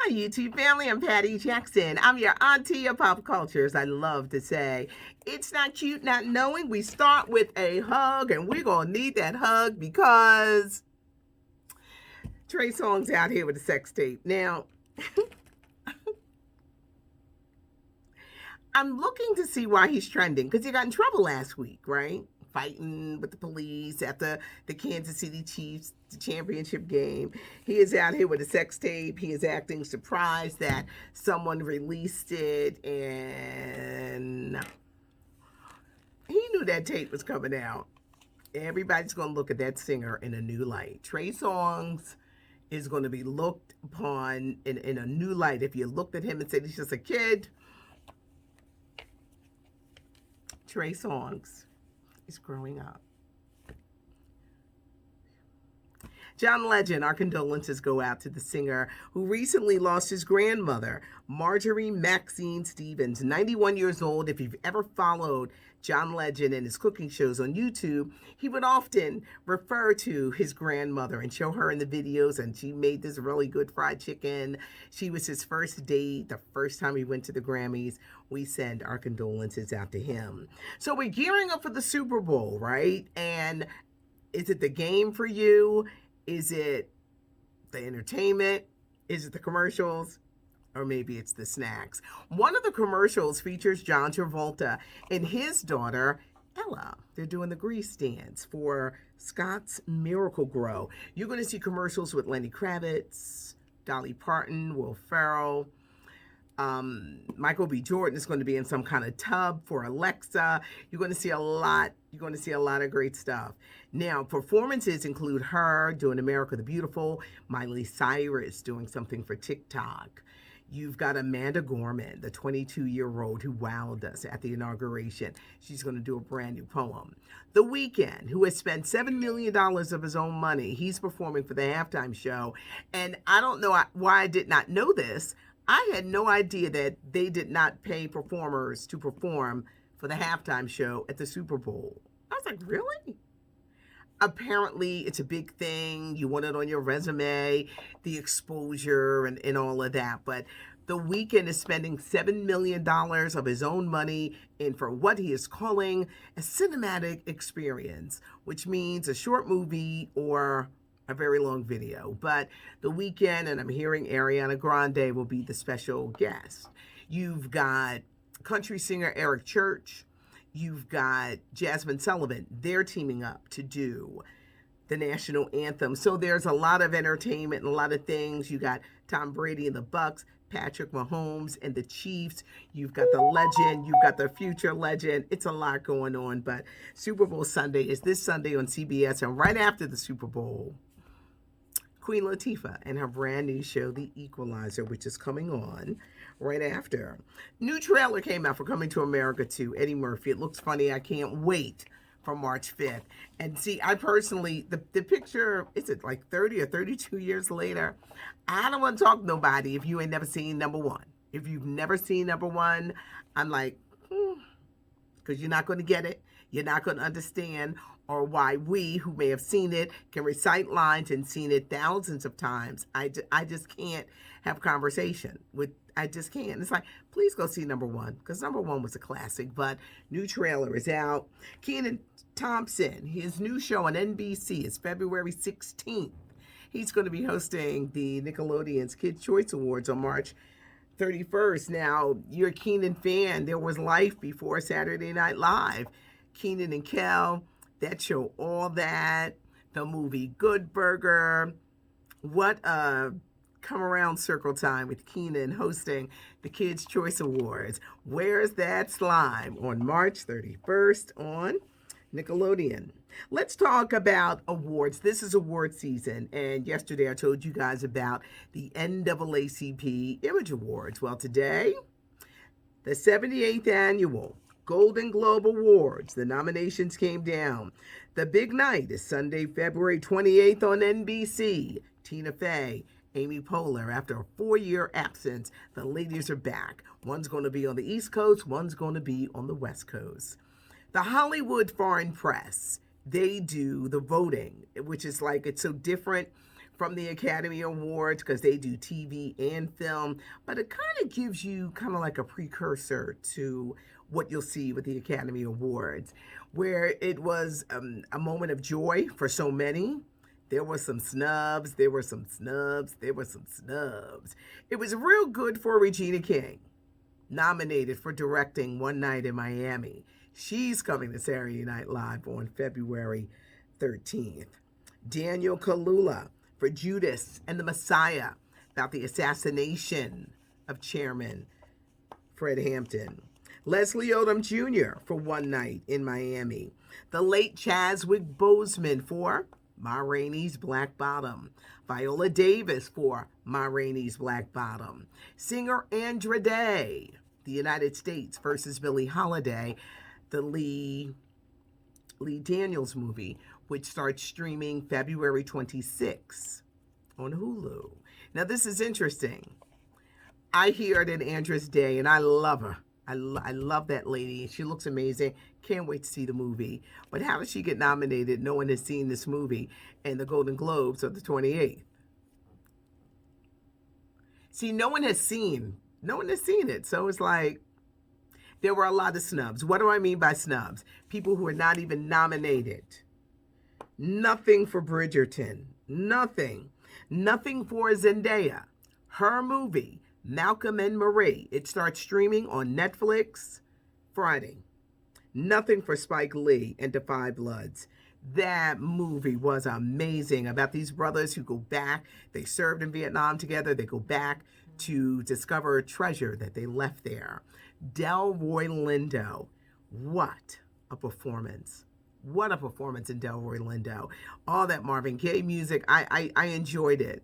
Hi, YouTube family. I'm Patty Jackson. I'm your auntie of pop culture, as I love to say. It's not cute not knowing. We start with a hug, and we're going to need that hug because Trey Songz out here with a sex tape. Now, I'm looking to see why he's trending because he got in trouble last week, right? Fighting with the police after the Kansas City Chiefs championship game. He is out here with a sex tape. He is acting surprised that someone released it, and he knew that tape was coming out. Everybody's going to look at that singer in a new light. Trey Songz is going to be looked upon in a new light. If you looked at him and said he's just a kid, Trey Songz is growing up. John Legend, our condolences go out to the singer who recently lost his grandmother, Marjorie Maxine Stevens, 91 years old. If you've ever followed John Legend and his cooking shows on YouTube, he would often refer to his grandmother and show her in the videos, and she made this really good fried chicken. She was his first date, the first time he went to the Grammys. We send our condolences out to him. So we're gearing up for the Super Bowl, right? And is it the game for you? Is it the entertainment? Is it the commercials? Or maybe it's the snacks. One of the commercials features John Travolta and his daughter, Ella. They're doing the grease dance for Scott's Miracle Grow. You're going to see commercials with Lenny Kravitz, Dolly Parton, Will Ferrell. Michael B. Jordan is going to be in some kind of tub for Alexa. You're going to see a lot. You're going to see a lot of great stuff. Now, performances include her doing America the Beautiful, Miley Cyrus doing something for TikTok. You've got Amanda Gorman, the 22-year-old who wowed us at the inauguration. She's going to do a brand new poem. The Weeknd, who has spent $7 million of his own money, he's performing for the halftime show. And I don't know why I did not know this. I had no idea that they did not pay performers to perform for the halftime show at the Super Bowl. I was like, really? Apparently, it's a big thing. You want it on your resume, the exposure and all of that. But The Weeknd is spending $7 million of his own money in for what he is calling a cinematic experience, which means a short movie or a very long video. But The Weeknd, and I'm hearing Ariana Grande, will be the special guest. You've got country singer Eric Church. You've got Jasmine Sullivan. They're teaming up to do the national anthem. So there's a lot of entertainment and a lot of things. You got Tom Brady and the Bucks, Patrick Mahomes and the Chiefs. You've got the legend. You've got the future legend. It's a lot going on. But Super Bowl Sunday is this Sunday on CBS. And right after the Super Bowl, Queen Latifah and her brand new show, The Equalizer, which is coming on right after. New trailer came out for Coming to America 2, Eddie Murphy. It looks funny. I can't wait for March 5th. And see, I personally, the picture, is it like 30 or 32 years later? I don't want to talk to nobody if you ain't never seen number one. If you've never seen number one, I'm like, because you're not going to get it. You're not going to understand, or why we, who may have seen it, can recite lines and seen it thousands of times. I just can't have conversation with, I just can't. It's like, please go see number one, because number one was a classic, but new trailer is out. Kenan Thompson, his new show on NBC is February 16th. He's going to be hosting the Nickelodeon's Kids' Choice Awards on March 31st. Now, you're a Kenan fan. There was life before Saturday Night Live. Kenan and Kel, that show All That, the movie Good Burger. What a come around circle time with Kenan hosting the Kids' Choice Awards. Where's That Slime? On March 31st on Nickelodeon. Let's talk about awards. This is award season, and yesterday I told you guys about the NAACP Image Awards. Well, today, the 78th annual Golden Globe Awards. The nominations came down. The big night is Sunday, February 28th on NBC. Tina Fey, Amy Poehler, after a 4-year absence, the ladies are back. One's going to be on the East Coast, one's going to be on the West Coast. The Hollywood Foreign Press, they do the voting, which is like, it's so different from the Academy Awards because they do TV and film, but it kind of gives you kind of like a precursor to what you'll see with the Academy Awards, where it was a moment of joy for so many. There were some snubs, there were some snubs, there were some snubs. It was real good for Regina King, nominated for directing One Night in Miami. She's coming to Saturday Night Live on February 13th. Daniel Kaluuya for Judas and the Messiah, about the assassination of Chairman Fred Hampton. Leslie Odom Jr. for One Night in Miami. The late Chadwick Boseman for Ma Rainey's Black Bottom. Viola Davis for Ma Rainey's Black Bottom. Singer Andra Day, The United States versus Billie Holiday, the Lee Daniels movie, which starts streaming February 26th on Hulu. Now, this is interesting. I hear it in Andra's Day, and I love her. I love that lady. She looks amazing. Can't wait to see the movie. But how does she get nominated? No one has seen this movie. And the Golden Globes are the 28th. See, no one has seen it. So it's like, there were a lot of snubs. What do I mean by snubs? People who are not even nominated. Nothing for Bridgerton. Nothing. Nothing for Zendaya. Her movie, Malcolm and Marie. It starts streaming on Netflix Friday. Nothing for Spike Lee and Da 5 Bloods. That movie was amazing, about these brothers who go back. They served in Vietnam together. They go back to discover a treasure that they left there. Delroy Lindo. What a performance. What a performance in Delroy Lindo. All that Marvin Gaye music, I enjoyed it.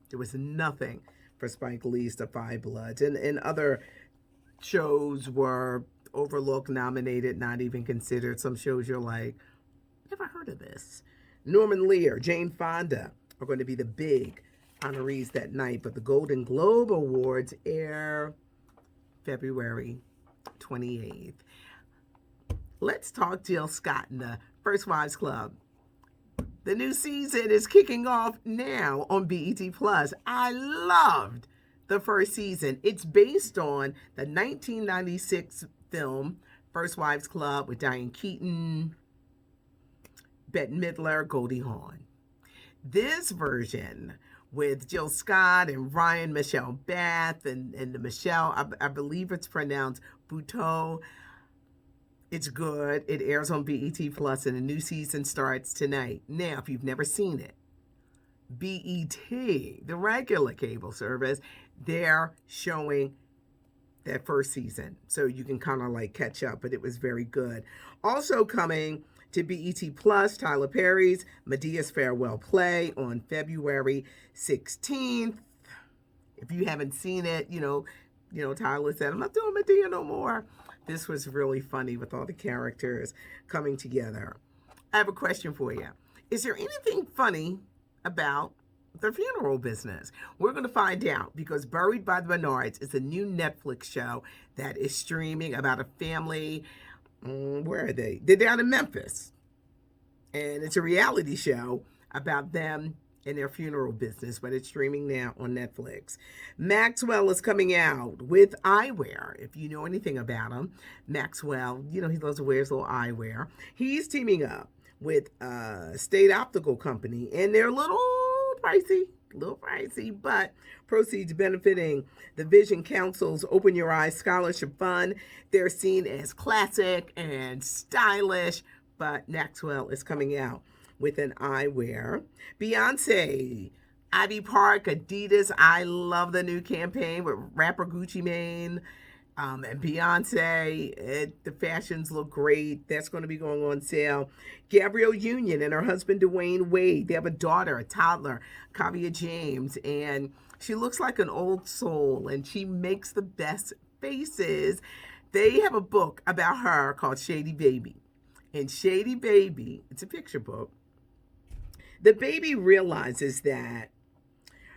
There was nothing for Spike Lee's Da 5 Bloods. And other shows were overlooked, nominated, not even considered. Some shows you're like, never heard of this. Norman Lear, Jane Fonda are going to be the big honorees that night. But the Golden Globe Awards air February 28th. Let's talk Jill Scott in the First Wives Club. The new season is kicking off now on BET Plus. I loved the first season. It's based on the 1996 film First Wives Club with Diane Keaton, Bette Midler, Goldie Hawn. This version with Jill Scott and Ryan Michelle Bath and the Michelle, I believe it's pronounced Buteau. It's good. It airs on BET Plus, and a new season starts tonight. Now, if you've never seen it, BET, the regular cable service, they're showing that first season. So you can kind of like catch up, but it was very good. Also coming to BET Plus, Tyler Perry's Medea's Farewell Play on February 16th. If you haven't seen it, you know, Tyler said, I'm not doing Medea no more. This was really funny with all the characters coming together. I have a question for you. Is there anything funny about the funeral business? We're going to find out, because Buried by the Bernards is a new Netflix show that is streaming about a family. Where are they? They're down in Memphis. And it's a reality show about them and their funeral business, but it's streaming now on Netflix. Maxwell is coming out with eyewear. If you know anything about him, Maxwell, he loves to wear his little eyewear. He's teaming up with State Optical Company, and they're a little pricey, but proceeds benefiting the Vision Council's Open Your Eyes Scholarship Fund. They're seen as classic and stylish, but Maxwell is coming out with an eyewear. Beyonce, Ivy Park, Adidas. I love the new campaign with rapper Gucci Mane and Beyonce. The fashions look great. That's going to be going on sale. Gabrielle Union and her husband Dwayne Wade. They have a daughter, a toddler, Kavia James, and she looks like an old soul, and she makes the best faces. They have a book about her called Shady Baby. And Shady Baby, it's a picture book. The baby realizes that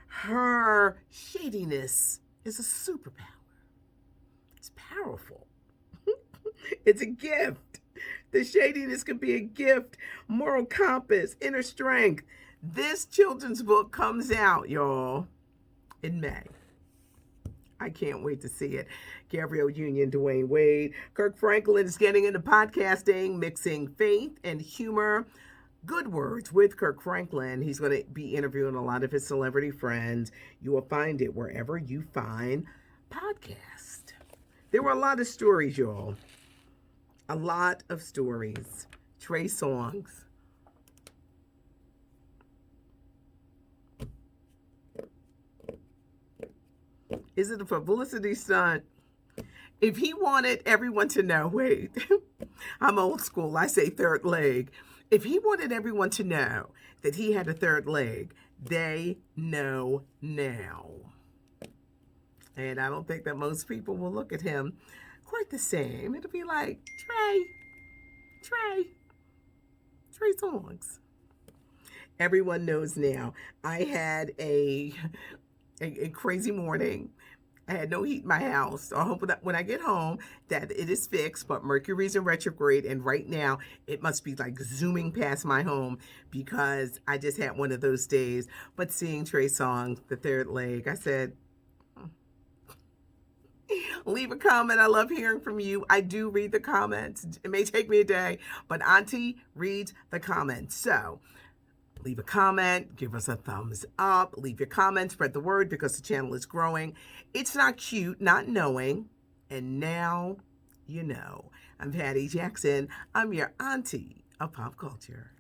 her shadiness is a superpower. It's powerful. It's a gift. The shadiness can be a gift, moral compass, inner strength. This children's book comes out, y'all, in May. I can't wait to see it. Gabrielle Union, Dwayne Wade. Kirk Franklin is getting into podcasting, mixing faith and humor. Good Words with Kirk Franklin. He's going to be interviewing a lot of his celebrity friends. You will find it wherever you find podcasts. There were a lot of stories, y'all. A lot of stories. Trey Songz. Is it a publicity stunt? If he wanted everyone to know, wait, I'm old school, I say third leg. If he wanted everyone to know that he had a third leg, they know now. And I don't think that most people will look at him quite the same. It'll be like, Trey Songz. Everyone knows now. I had a crazy morning. I had no heat in my house. So I hope that when I get home that it is fixed, but Mercury's in retrograde, and right now it must be like zooming past my home because I just had one of those days. But seeing Trey Songz, the third leg, I said, leave a comment. I love hearing from you. I do read the comments. It may take me a day, but Auntie reads the comments. So leave a comment, give us a thumbs up, leave your comment, spread the word because the channel is growing. It's not cute not knowing, and now you know. I'm Patty Jackson. I'm your auntie of pop culture.